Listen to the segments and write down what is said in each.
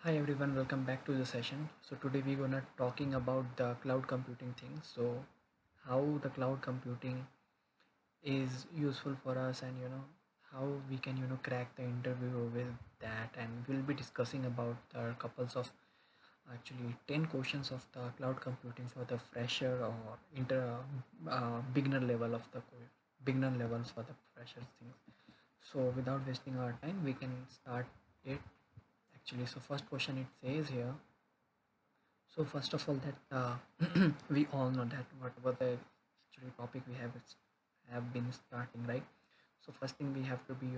Hi everyone, welcome back to the session. So today we're gonna talking about the cloud computing thing. So how the cloud computing is useful for us, and how we can crack the interview with that, and we'll be discussing about the couples of actually 10 questions of the cloud computing for the fresher or beginner level of the beginner levels for the freshers things. So without wasting our time, we can start it actually. So first question it says here. So first of all, that we all know that whatever the actually topic we have been starting, right? So first thing we have to be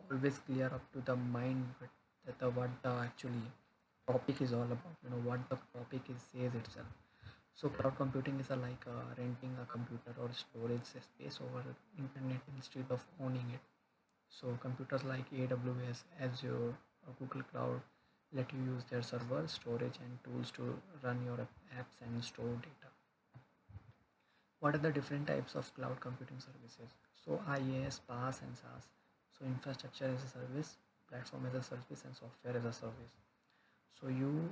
always clear up to the mind that what the actually topic is all about. What the topic is says itself. So cloud computing is like renting a computer or storage space over internet instead of owning it. So computers like AWS, Azure, or Google Cloud let you use their server, storage, and tools to run your apps and store data. What are the different types of cloud computing services? So IaaS, PaaS, and SaaS. So infrastructure as a service, platform as a service, and software as a service. So you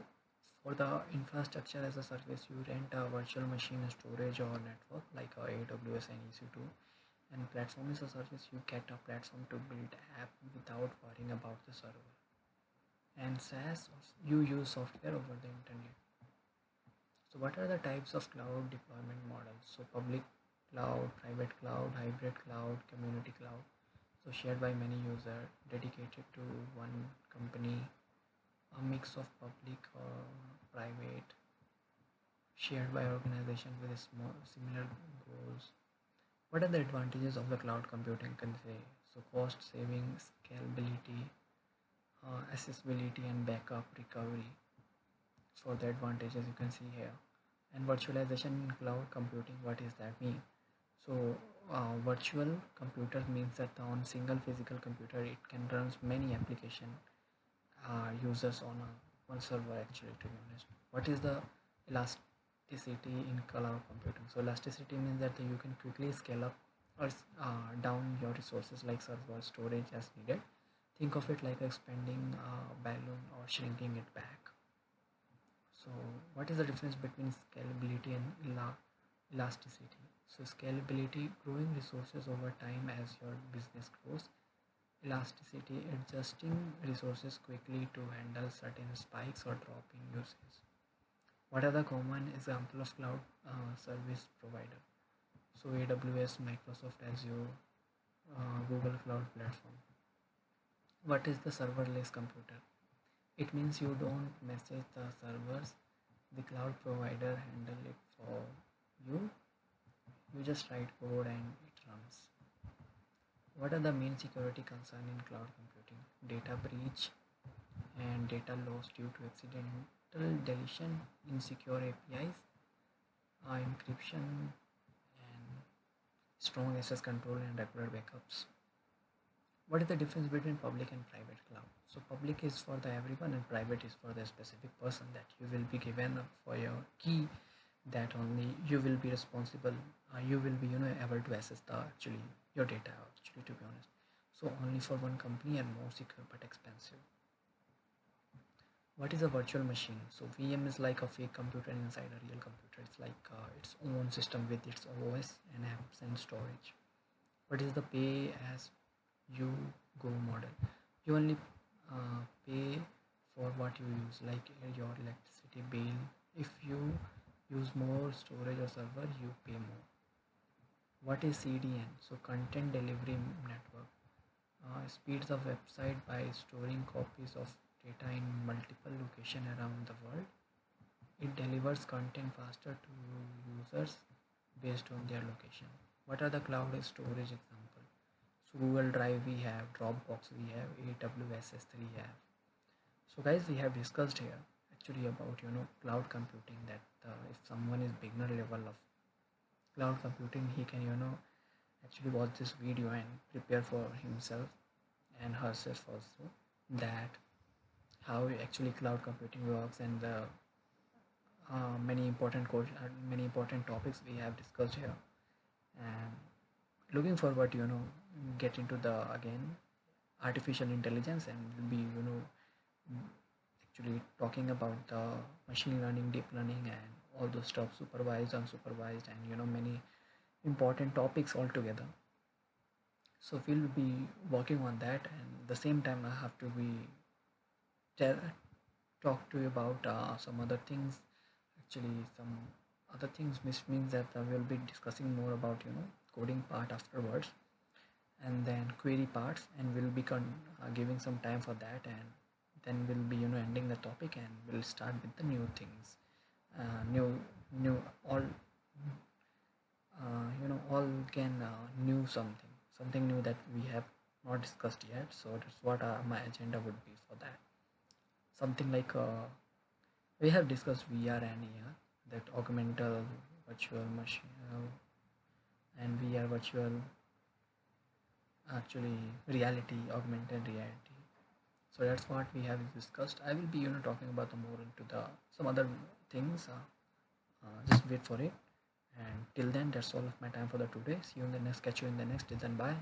for the infrastructure as a service, you rent a virtual machine, a storage, or network like AWS and EC2. And platform as a service, you get a platform to build app without worrying about the server. And SaaS, you use software over the internet. So what are the types of cloud deployment models? So public cloud, private cloud, hybrid cloud, community cloud. So shared by many users, dedicated to one company, a mix of public or private, shared by organization with small similar goals. What are the advantages of the cloud computing can say? So cost saving, scalability, accessibility, and backup recovery. For the advantages you can see here. And virtualization in cloud computing, what is that mean? So virtual computers means that on single physical computer it can run many application users on one server actually, to be honest. What is the elasticity in cloud computing? So elasticity means that you can quickly scale up or down your resources like server storage as needed. Think of it like expanding a balloon or shrinking it back. So, what is the difference between scalability and elasticity? So, scalability, growing resources over time as your business grows. Elasticity, adjusting resources quickly to handle certain spikes or drop in usage. What are the common example of cloud service provider? So, AWS, Microsoft Azure, Google Cloud Platform. What is the serverless computer? It means you don't message the servers, the cloud provider handle it for you. You just write code and it runs. What are the main security concern in cloud computing? Data breach and data loss due to accidental deletion, insecure APIs, encryption, and strong access control and regular backups. What is the difference between public and private cloud? So public is for the everyone and private is for the specific person that you will be given for your key, that only you will be responsible. You will be able to access the actually your data actually, to be honest. So only for one company and more secure but expensive. What is a virtual machine? So VM is like a fake computer inside a real computer. It's like its own system with its OS and apps and storage. What is the pay as you go model? You only pay for what you use, like your electricity bill. If you use more storage or server, you pay more. What is CDN? So content delivery network. Speeds of website by storing copies of data in multiple location around the world. It delivers content faster to users based on their location. What are the cloud storage example? So Google Drive we have, Dropbox we have, AWS S3 we have. So guys, we have discussed here actually about cloud computing, that if someone is beginner level of cloud computing, he can actually watch this video and prepare for himself and herself also, that how actually cloud computing works, and the many important topics we have discussed here. And looking forward to get into the again artificial intelligence, and will be actually talking about the machine learning, deep learning, and all those stuff, supervised, unsupervised, and many important topics altogether. So we'll be working on that, and the same time I have to be tell, talk to you about some other things. Actually, some other things, which means that we'll be discussing more about coding part afterwards, and then query parts, and we'll be giving some time for that, and then we'll be ending the topic, and we'll start with the new things, new all all can new something new that we have not discussed yet. So that's what my agenda would be for that. Something like we have discussed VR and AR, that augmented virtual machine and VR virtual, actually reality, augmented reality. So that's what we have discussed. I will be talking about the more into the some other things. Just wait for it. And till then, that's all of my time for the today. See you in the next. Catch you in the next. Till then, bye.